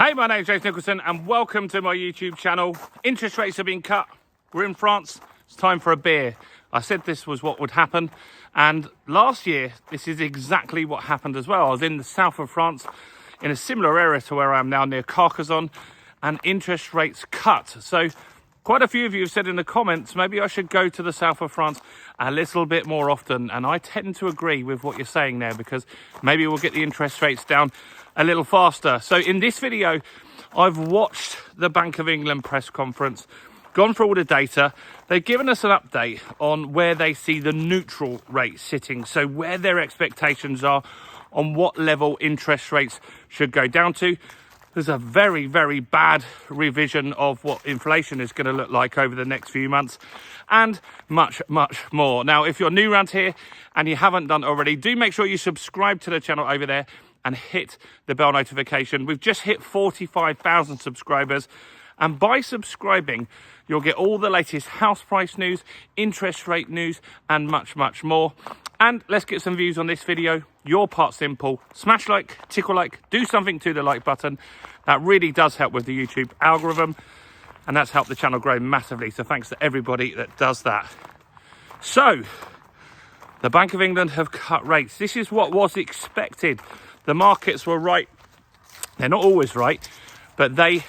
Hey, my name's James Nicholson and welcome to my YouTube channel. Interest rates have been cut. We're in France. It's time for a beer. I said this was what would happen, and last year this is exactly what happened as well. I was in the south of France in a similar area to where I am now, near Carcassonne, and interest rates cut. So quite a few of you have said in the comments maybe I should go to the south of France a little bit more often, and I tend to agree with what you're saying there, because maybe we'll get the interest rates down a little faster. So in this video, I've watched the Bank of England press conference, gone through all the data. They've given us an update on where they see the neutral rate sitting, so where their expectations are on what level interest rates should go down to. There's a very, very bad revision of what inflation is going to look like over the next few months, and much, much more. Now, if you're new around here and you haven't done already, do make sure you subscribe to the channel over there and hit the bell notification. We've just hit 45,000 subscribers, and by subscribing, you'll get all the latest house price news, interest rate news, and much, much more. And let's get some views on this video. Your part simple. Smash like, tickle like, do something to the like button. That really does help with the YouTube algorithm, and that's helped the channel grow massively. So thanks to everybody that does that. So, the Bank of England have cut rates. This is what was expected. The markets were right. They're not always right, but they,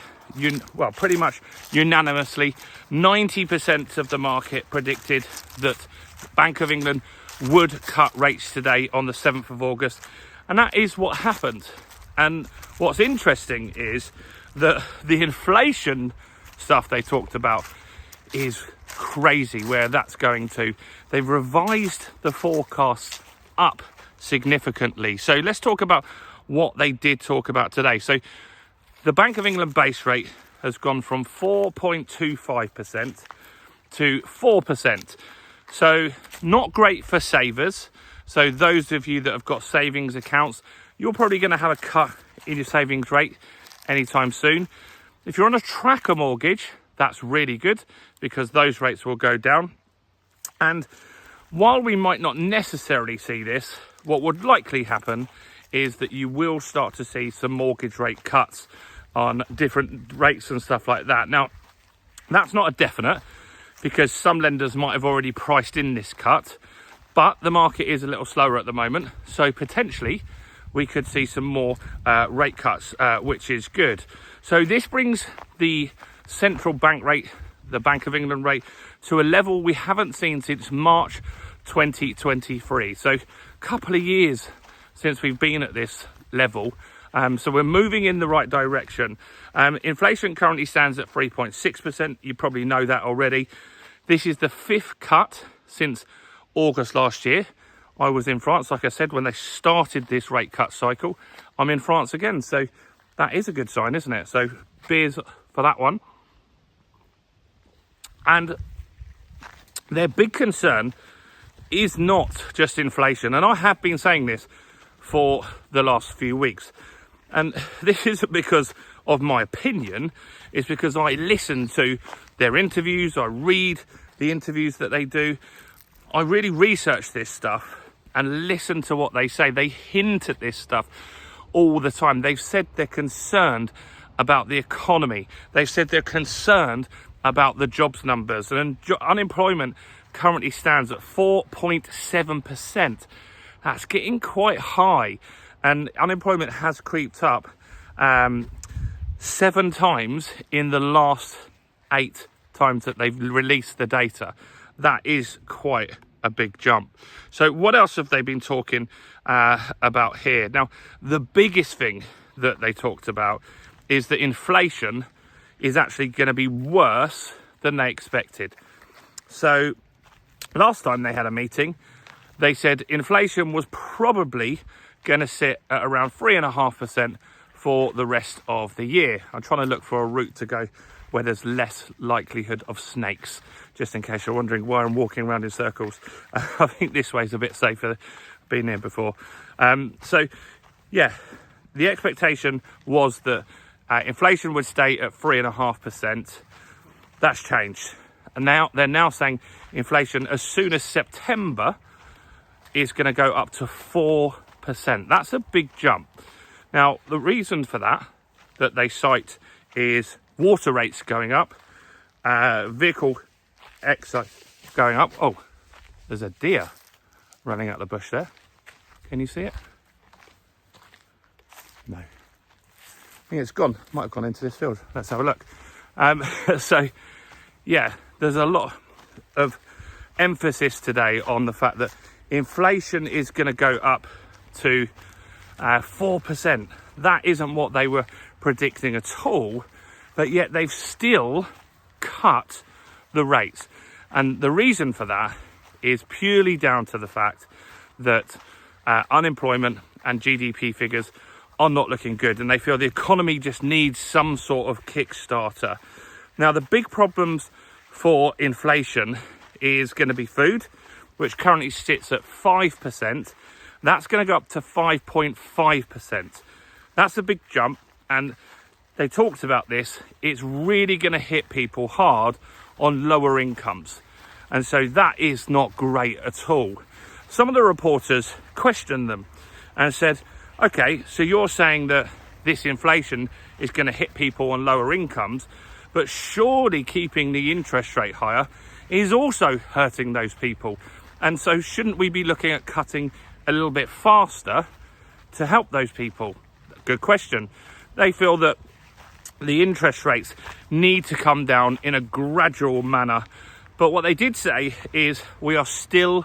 pretty much unanimously, 90% of the market predicted that Bank of England would cut rates today on the 7th of August. And that is what happened. And what's interesting is that the inflation stuff they talked about is crazy where that's going to. They've revised the forecast up significantly. So let's talk about what they did talk about today. So the Bank of England base rate has gone from 4.25% to 4%. So not great for savers. So those of you that have got savings accounts, you're probably going to have a cut in your savings rate anytime soon. If you're on a tracker mortgage, that's really good because those rates will go down. And while we might not necessarily see this, what would likely happen is that you will start to see some mortgage rate cuts on different rates and stuff like that. Now, that's not a definite, because some lenders might have already priced in this cut, but the market is a little slower at the moment. So potentially we could see some more rate cuts, which is good. So this brings the central bank rate, the Bank of England rate, to a level we haven't seen since March 2023. So a couple of years since we've been at this level. So we're moving in the right direction. Inflation currently stands at 3.6%. You probably know that already. This is the 5th cut since August last year. I was in France, like I said, when they started this rate cut cycle. I'm in France again, so that is a good sign, isn't it? So beers for that one. And their big concern is not just inflation. And I have been saying this for the last few weeks. And this isn't because of my opinion. It's because I listen to their interviews. I read the interviews that they do. I really research this stuff and listen to what they say. They hint at this stuff all the time. They've said they're concerned about the economy. They've said they're concerned about the jobs numbers. And unemployment currently stands at 4.7%. That's getting quite high. And unemployment has creeped up 7 times in the last 8 times that they've released the data. That is quite a big jump. So what else have they been talking about here? Now, the biggest thing that they talked about is that inflation is actually going to be worse than they expected. So last time they had a meeting, they said inflation was probably going to sit at around 3.5% for the rest of the year. I'm trying to look for a route to go where there's less likelihood of snakes, just in case you're wondering why I'm walking around in circles. I think this way's a bit safer. Been here before. So yeah, the expectation was that inflation would stay at 3.5%. That's changed, and now they're now saying inflation as soon as September is going to go up to 4%. That's a big jump. Now, the reason for that that they cite is water rates going up, vehicle excise going up. Oh, there's a deer running out the bush there. Can you see it? No. I think it's gone. Might have gone into this field. Let's have a look. So, yeah, there's a lot of emphasis today on the fact that inflation is going to go up to 4%. That isn't what they were predicting at all, but yet they've still cut the rates. And the reason for that is purely down to the fact that unemployment and GDP figures are not looking good, and they feel the economy just needs some sort of kickstarter. Now, the big problems for inflation is going to be food, which currently sits at 5%. That's going to go up to 5.5%. That's a big jump, and they talked about this. It's really going to hit people hard on lower incomes, and so that is not great at all. Some of the reporters questioned them and said, okay, so you're saying that this inflation is going to hit people on lower incomes, but surely keeping the interest rate higher is also hurting those people. And so shouldn't we be looking at cutting a little bit faster to help those people? Good question. They feel that the interest rates need to come down in a gradual manner. But what they did say is we are still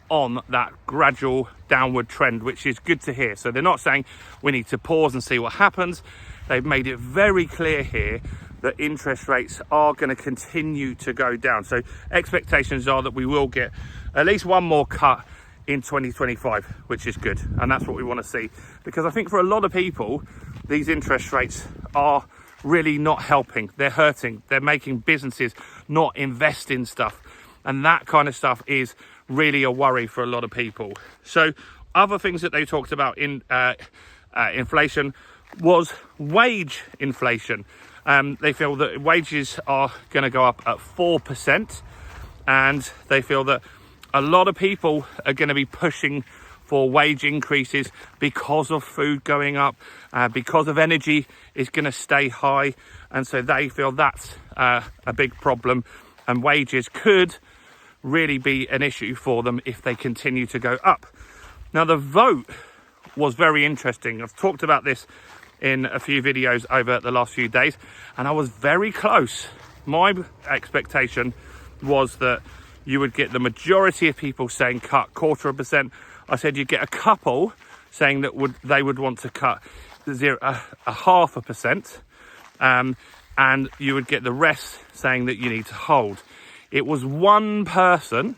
on that gradual downward trend, which is good to hear. So they're not saying we need to pause and see what happens. They've made it very clear here that interest rates are going to continue to go down. So expectations are that we will get at least one more cut in 2025, which is good. And that's what we want to see, because I think for a lot of people, these interest rates are really not helping. They're hurting. They're making businesses not invest in stuff. And that kind of stuff is really a worry for a lot of people. So other things that they talked about in inflation was wage inflation. They feel that wages are going to go up at 4%, and they feel that a lot of people are going to be pushing for wage increases because of food going up, because of energy is going to stay high, and so they feel that's a big problem, and wages could really be an issue for them if they continue to go up. Now, the vote was very interesting. I've talked about this in a few videos over the last few days, and I was very close. My expectation was that you would get the majority of people saying cut 0.25%. I said you'd get a couple saying that they would want to cut 0.5%, and you would get the rest saying that you need to hold. It was one person,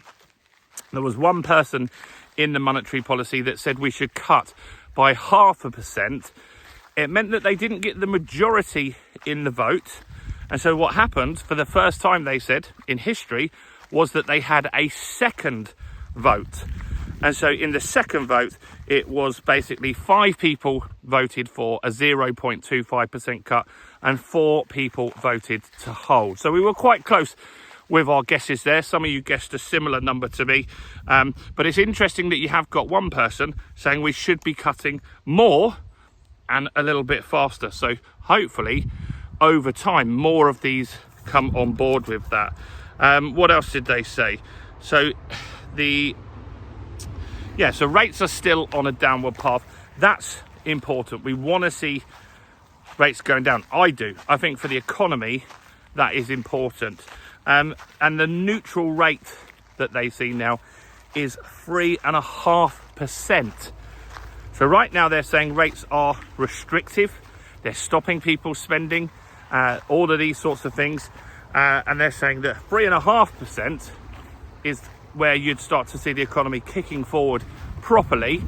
there was one person in the monetary policy that said we should cut by 0.5%. It meant that they didn't get the majority in the vote. And so what happened for the first time, they said, in history, was that they had a second vote. And so in the second vote, it was basically 5 people voted for a 0.25% cut and 4 people voted to hold. So we were quite close with our guesses there. Some of you guessed a similar number to me. But it's interesting that you have got one person saying we should be cutting more and a little bit faster. So hopefully over time, more of these come on board with that. What else did they say? So so rates are still on a downward path. That's important. We want to see rates going down. I do. I think for the economy, that is important. And the neutral rate that they see now is 3.5%. So right now they're saying rates are restrictive. They're stopping people spending, all of these sorts of things. And they're saying that 3.5% is where you'd start to see the economy kicking forward properly.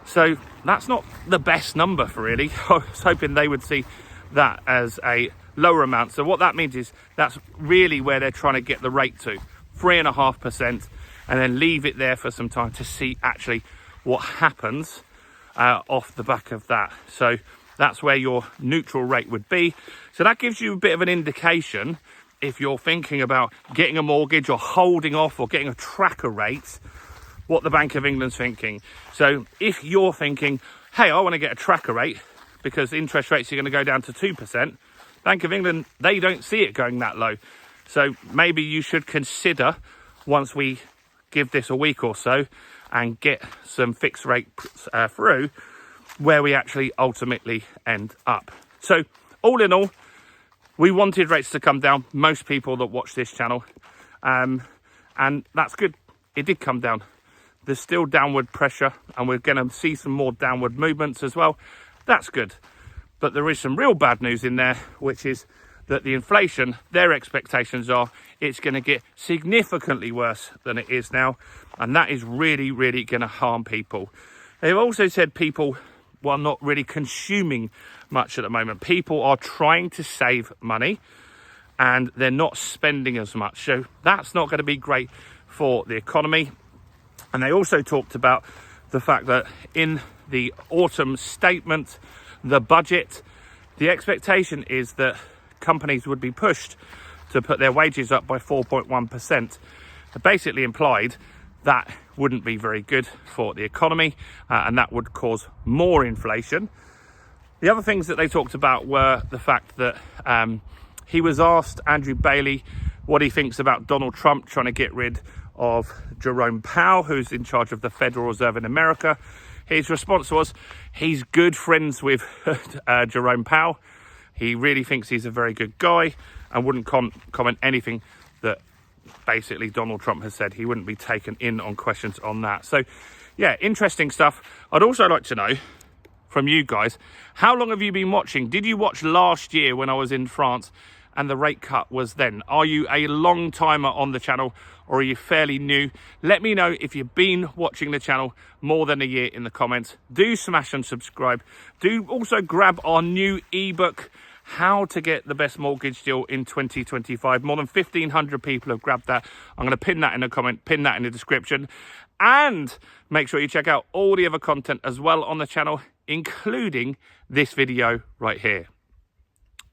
So that's not the best number for really. I was hoping they would see that as a lower amount. So what that means is that's really where they're trying to get the rate to, 3.5%, and then leave it there for some time to see actually what happens off the back of that. So that's where your neutral rate would be. So that gives you a bit of an indication if you're thinking about getting a mortgage or holding off or getting a tracker rate, what the Bank of England's thinking. So if you're thinking, hey, I want to get a tracker rate, because interest rates are going to go down to 2%. Bank of England, they don't see it going that low. So maybe you should consider, once we give this a week or so and get some fixed rate through, where we actually ultimately end up. So all in all, we wanted rates to come down, most people that watch this channel, and that's good. It did come down. There's still downward pressure, and we're going to see some more downward movements as well. That's good. But there is some real bad news in there, which is that the inflation, their expectations are it's going to get significantly worse than it is now. And that is really, really going to harm people. They've also said people are not really consuming much at the moment. People are trying to save money and they're not spending as much. So that's not going to be great for the economy. And they also talked about the fact that in the autumn statement, the budget, the expectation is that companies would be pushed to put their wages up by 4.1%. It basically implied that wouldn't be very good for the economy, and that would cause more inflation. The other things that they talked about were the fact that he was asked, Andrew Bailey, what he thinks about Donald Trump trying to get rid of Jerome Powell, who's in charge of the Federal Reserve in America. His response was he's good friends with Jerome Powell. He really thinks he's a very good guy and wouldn't comment anything that basically Donald Trump has said. He wouldn't be taken in on questions on that. So, yeah, interesting stuff. I'd also like to know from you guys, how long have you been watching? Did you watch last year when I was in France and the rate cut was then? Are you a long timer on the channel, or are you fairly new? Let me know if you've been watching the channel more than a year in the comments. Do smash and subscribe. Do also grab our new ebook, How to Get the Best Mortgage Deal in 2025. More than 1,500 people have grabbed that. I'm going to pin that in a comment, pin that in the description. And make sure you check out all the other content as well on the channel, including this video right here.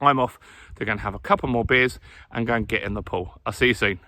I'm off to go and have a couple more beers and go and get in the pool. I'll see you soon.